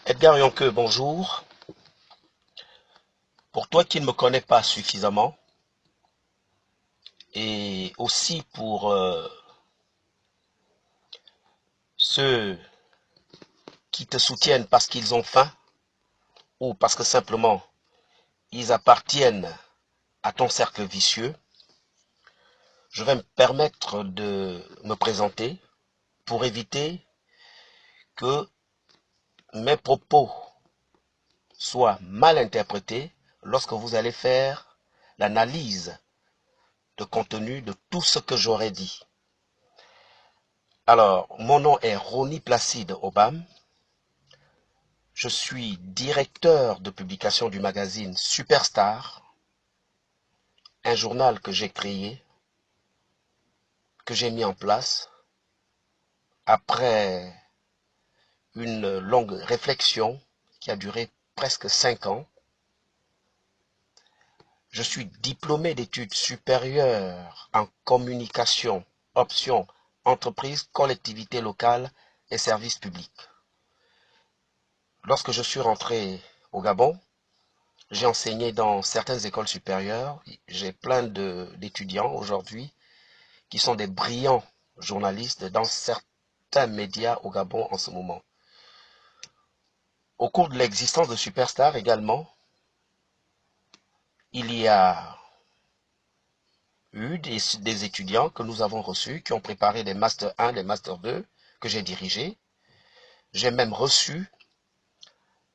Edgar Yonke, bonjour. Pour toi qui ne me connais pas suffisamment, et aussi pour ceux qui te soutiennent parce qu'ils ont faim ou parce que simplement ils appartiennent à ton cercle vicieux, je vais me permettre de me présenter pour éviter que mes propos soient mal interprétés lorsque vous allez faire l'analyse de contenu de tout ce que j'aurais dit. Alors, mon nom est Ronnie Placide Obam. Je suis directeur de publication du magazine Superstar, un journal que j'ai créé, que j'ai mis en place après une longue réflexion qui a duré presque 5 ans. Je suis diplômé d'études supérieures en communication, options, entreprises, collectivités locales et services publics. Lorsque je suis rentré au Gabon, j'ai enseigné dans certaines écoles supérieures. J'ai plein d'étudiants aujourd'hui qui sont des brillants journalistes dans certains médias au Gabon en ce moment. Au cours de l'existence de Superstar également, il y a eu des étudiants que nous avons reçus qui ont préparé des Master 1, des Master 2 que j'ai dirigés. J'ai même reçu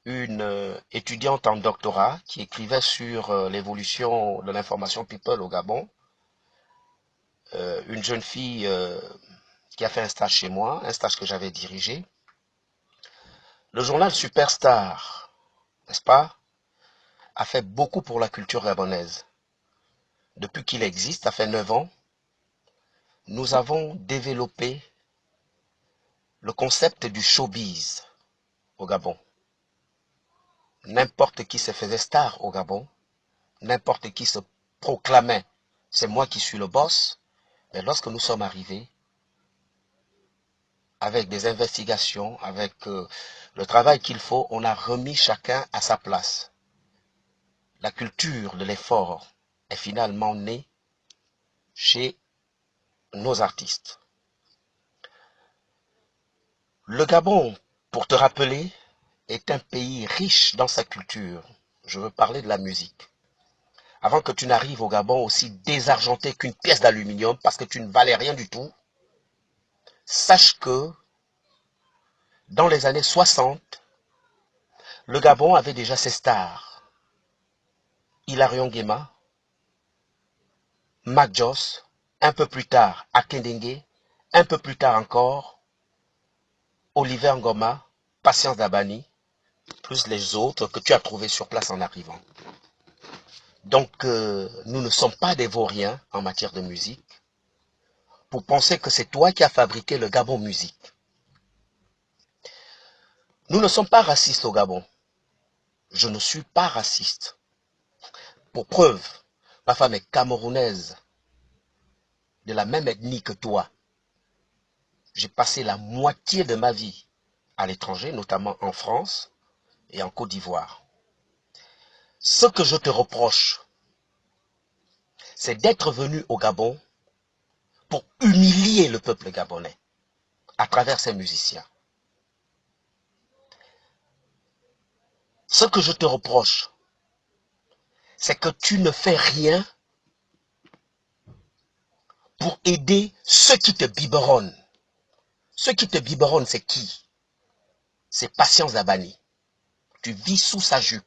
une étudiante en doctorat qui écrivait sur l'évolution de l'information people au Gabon. Une jeune fille qui a fait un stage chez moi, un stage que j'avais dirigé. Le journal Superstar, n'est-ce pas, a fait beaucoup pour la culture gabonaise. Depuis qu'il existe, ça fait 9 ans, nous avons développé le concept du showbiz au Gabon. N'importe qui se faisait star au Gabon, n'importe qui se proclamait, c'est moi qui suis le boss. Mais lorsque nous sommes arrivés, avec des investigations, avec le travail qu'il faut, on a remis chacun à sa place. La culture de l'effort est finalement née chez nos artistes. Le Gabon, pour te rappeler, est un pays riche dans sa culture. Je veux parler de la musique. Avant que tu n'arrives au Gabon aussi désargenté qu'une pièce d'aluminium parce que tu ne valais rien du tout, sache que dans les années 60, le Gabon avait déjà ses stars. Hilarion Guéma, Mac Joss, un peu plus tard Akendengue, un peu plus tard encore Oliver Ngoma, Patience Dabani, plus les autres que tu as trouvés sur place en arrivant. Donc, nous ne sommes pas des vauriens en matière de musique pour penser que c'est toi qui as fabriqué le Gabon musique. Nous ne sommes pas racistes au Gabon. Je ne suis pas raciste. Pour preuve, ma femme est camerounaise, de la même ethnie que toi. J'ai passé la moitié de ma vie à l'étranger, notamment en France et en Côte d'Ivoire. Ce que je te reproche, c'est d'être venu au Gabon pour humilier le peuple gabonais à travers ses musiciens. Ce que je te reproche, c'est que tu ne fais rien pour aider ceux qui te biberonnent. Ceux qui te biberonnent, c'est qui? C'est Patience Dabani. Tu vis sous sa jupe.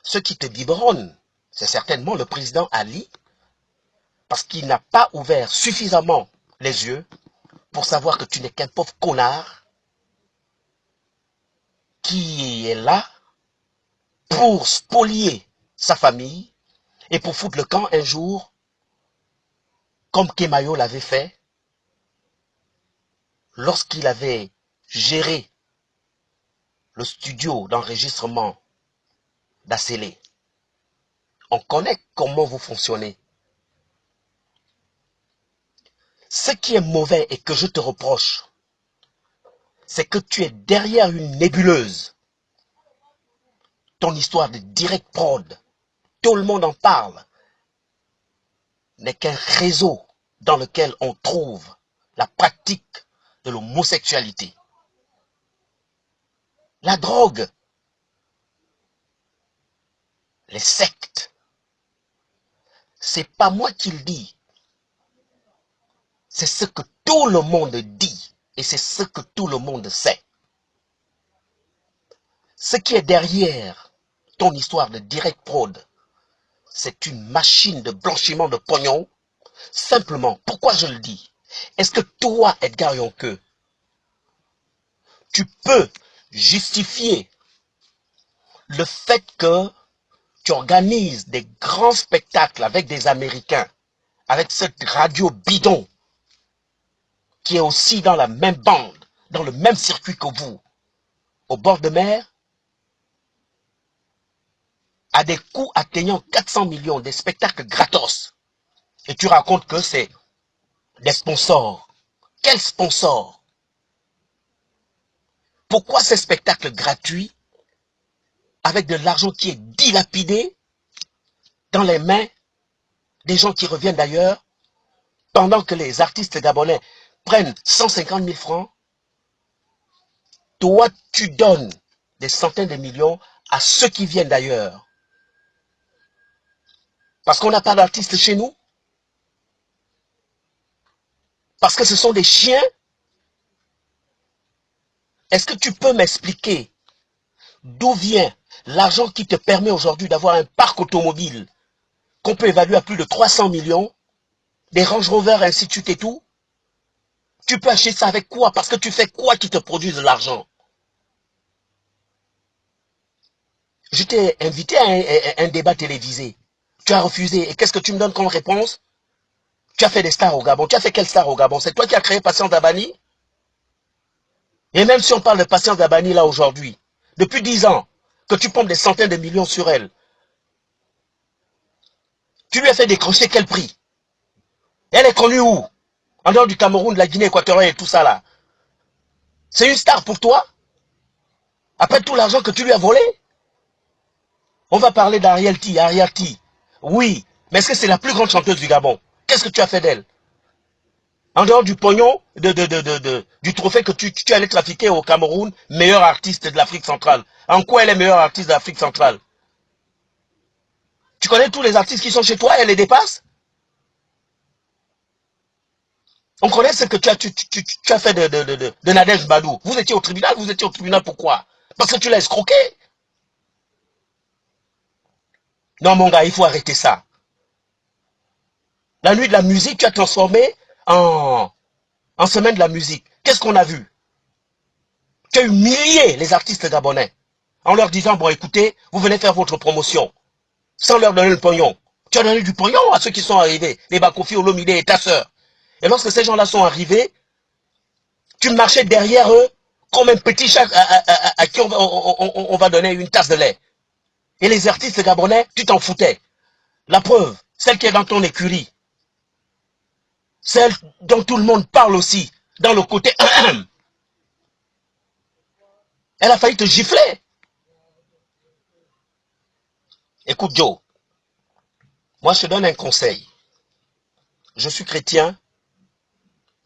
Ceux qui te biberonnent, c'est certainement le président Ali, parce qu'il n'a pas ouvert suffisamment les yeux pour savoir que tu n'es qu'un pauvre connard qui est là pour spolier sa famille et pour foutre le camp un jour, comme Kemayo l'avait fait lorsqu'il avait géré le studio d'enregistrement d'Acélé. On connaît comment vous fonctionnez. Ce qui est mauvais et que je te reproche, c'est que tu es derrière une nébuleuse. Ton histoire de direct prod, tout le monde en parle, n'est qu'un réseau dans lequel on trouve la pratique de l'homosexualité. La drogue, les sectes, c'est pas moi qui le dis. C'est ce que tout le monde dit et c'est ce que tout le monde sait. Ce qui est derrière ton histoire de direct prod, c'est une machine de blanchiment de pognon. Simplement, pourquoi je le dis? Est-ce que toi, Edgar Yonke, tu peux justifier le fait que tu organises des grands spectacles avec des Américains, avec cette radio bidon, qui est aussi dans la même bande, dans le même circuit que vous, au bord de mer, à des coûts atteignant 400 millions, des spectacles gratos, et tu racontes que c'est des sponsors. Quels sponsors? Pourquoi ces spectacles gratuits, avec de l'argent qui est dilapidé dans les mains des gens qui reviennent d'ailleurs, pendant que les artistes gabonais prennent 150 000 francs, toi tu donnes des centaines de millions à ceux qui viennent d'ailleurs. Parce qu'on n'a pas d'artistes chez nous? Parce que ce sont des chiens? Est-ce que tu peux m'expliquer d'où vient l'argent qui te permet aujourd'hui d'avoir un parc automobile qu'on peut évaluer à plus de 300 millions, des Range Rover, ainsi de suite et tout? Tu peux acheter ça avec quoi? Parce que tu fais quoi qui te produise de l'argent? Je t'ai invité à un débat télévisé. Tu as refusé. Et qu'est-ce que tu me donnes comme réponse? Tu as fait des stars au Gabon. Tu as fait quelle star au Gabon? C'est toi qui as créé Patience Dabani? Et même si on parle de Patience Dabani là aujourd'hui, depuis 10 ans, que tu pompes des centaines de millions sur elle, tu lui as fait décrocher quel prix? Elle est connue où? En dehors du Cameroun, de la Guinée équatoriale et tout ça là. C'est une star pour toi? Après tout l'argent que tu lui as volé? On va parler d'Ariel T. Ariel T. Oui, mais est-ce que c'est la plus grande chanteuse du Gabon? Qu'est-ce que tu as fait d'elle? En dehors du pognon, du trophée que tu allais trafiquer au Cameroun, meilleur artiste de l'Afrique centrale. En quoi elle est meilleure artiste de l'Afrique centrale? Tu connais tous les artistes qui sont chez toi, elle les dépasse? On connaît ce que tu as fait de Nadège Badou. Vous étiez au tribunal pourquoi? Parce que tu l'as escroqué? Non mon gars, il faut arrêter ça. La nuit de la musique, tu as transformé en semaine de la musique. Qu'est-ce qu'on a vu? Tu as humilié les artistes gabonais en leur disant, bon écoutez, vous venez faire votre promotion, sans leur donner le pognon. Tu as donné du pognon à ceux qui sont arrivés, les Bakofi, Olomide et ta sœur. Et lorsque ces gens-là sont arrivés, tu marchais derrière eux comme un petit chat à qui on va donner une tasse de lait. Et les artistes gabonais, tu t'en foutais. La preuve, celle qui est dans ton écurie, celle dont tout le monde parle aussi, dans le côté elle a failli te gifler. Écoute Joe, moi je te donne un conseil. Je suis chrétien,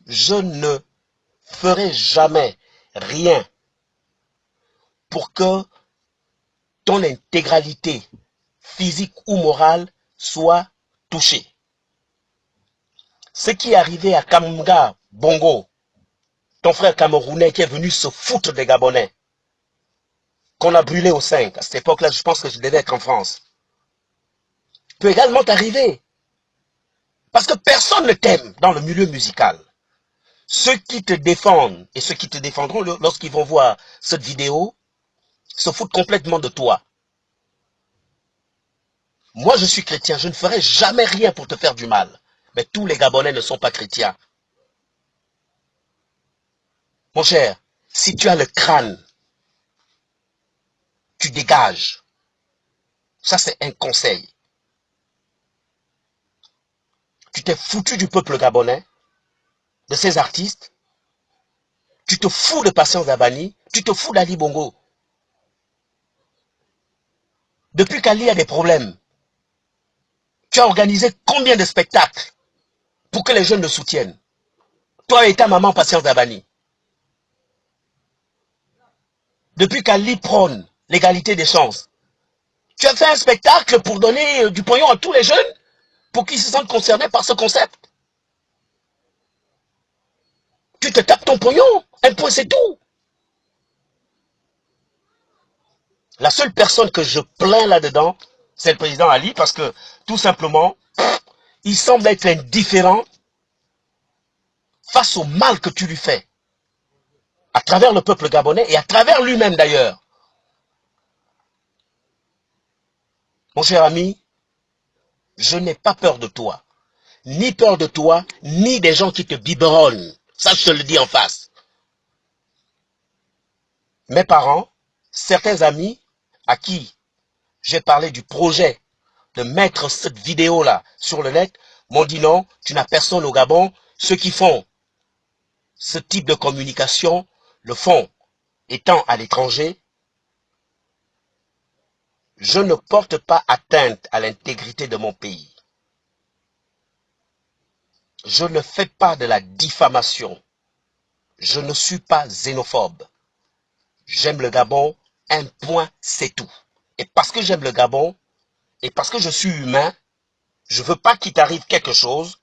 je ne ferai jamais rien pour que ton intégralité physique ou morale soit touchée. Ce qui est arrivé à Kamga Bongo, ton frère camerounais qui est venu se foutre des Gabonais, qu'on a brûlé au 5, à cette époque-là, je pense que je devais être en France, peut également t'arriver. Parce que personne ne t'aime dans le milieu musical. Ceux qui te défendent et ceux qui te défendront lorsqu'ils vont voir cette vidéo se foutent complètement de toi. Moi, je suis chrétien, je ne ferai jamais rien pour te faire du mal. Mais tous les Gabonais ne sont pas chrétiens. Mon cher, si tu as le crâne, tu dégages. Ça, c'est un conseil. Tu t'es foutu du peuple gabonais, de ces artistes. Tu te fous de Patience Abani, tu te fous d'Ali Bongo. Depuis qu'Ali a des problèmes, tu as organisé combien de spectacles pour que les jeunes le soutiennent? Toi et ta maman Patience Abani. Depuis qu'Ali prône l'égalité des chances, tu as fait un spectacle pour donner du pognon à tous les jeunes pour qu'ils se sentent concernés par ce concept. Tu te tapes ton pognon, un point c'est tout. La seule personne que je plains là-dedans, c'est le président Ali, parce que tout simplement, il semble être indifférent face au mal que tu lui fais, à travers le peuple gabonais et à travers lui-même d'ailleurs. Mon cher ami, je n'ai pas peur de toi, ni des gens qui te biberonnent. Ça, je te le dis en face. Mes parents, certains amis à qui j'ai parlé du projet de mettre cette vidéo-là sur le net, m'ont dit non, tu n'as personne au Gabon. Ceux qui font ce type de communication le font étant à l'étranger. Je ne porte pas atteinte à l'intégrité de mon pays. Je ne fais pas de la diffamation. Je ne suis pas xénophobe. J'aime le Gabon, un point, c'est tout. Et parce que j'aime le Gabon, et parce que je suis humain, je ne veux pas qu'il t'arrive quelque chose,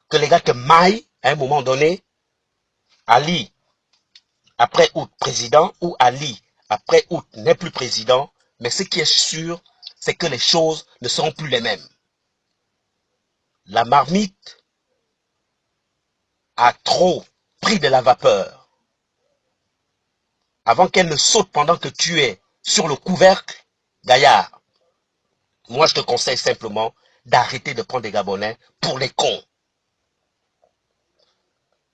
que les gars te maillent à un moment donné. Ali, après août président, ou Ali, après août n'est plus président, mais ce qui est sûr, c'est que les choses ne seront plus les mêmes. La marmite a trop pris de la vapeur. Avant qu'elle ne saute pendant que tu es sur le couvercle, Gaillard, moi je te conseille simplement d'arrêter de prendre des Gabonais pour les cons.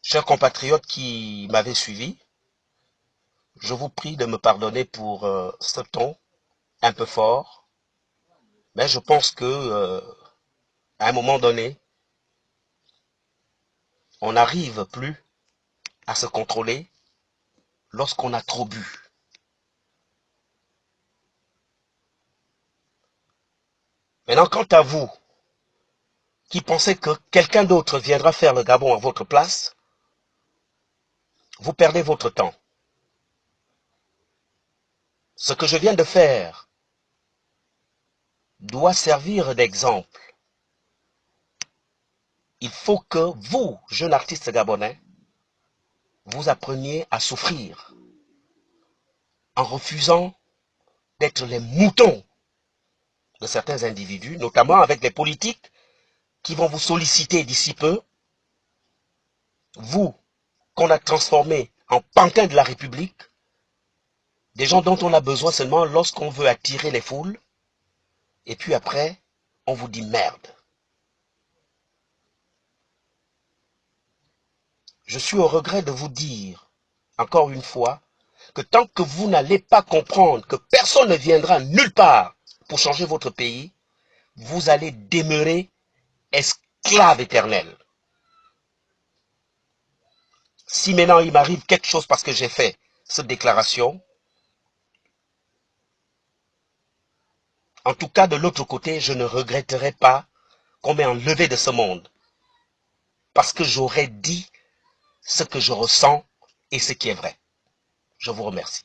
Chers compatriotes qui m'avaient suivi, je vous prie de me pardonner pour ce ton un peu fort, mais je pense que à un moment donné, on n'arrive plus à se contrôler lorsqu'on a trop bu. Maintenant, quant à vous, qui pensez que quelqu'un d'autre viendra faire le Gabon à votre place, vous perdez votre temps. Ce que je viens de faire doit servir d'exemple. Il faut que vous, jeunes artistes gabonais, vous appreniez à souffrir en refusant d'être les moutons de certains individus, notamment avec les politiques qui vont vous solliciter d'ici peu, vous qu'on a transformé en pantin de la République, des gens dont on a besoin seulement lorsqu'on veut attirer les foules, et puis après, on vous dit merde. Je suis au regret de vous dire, encore une fois, que tant que vous n'allez pas comprendre que personne ne viendra nulle part pour changer votre pays, vous allez demeurer esclave éternel. Si maintenant il m'arrive quelque chose parce que j'ai fait cette déclaration, en tout cas de l'autre côté, je ne regretterai pas qu'on m'ait enlevé de ce monde. Parce que j'aurais dit ce que je ressens et ce qui est vrai. Je vous remercie.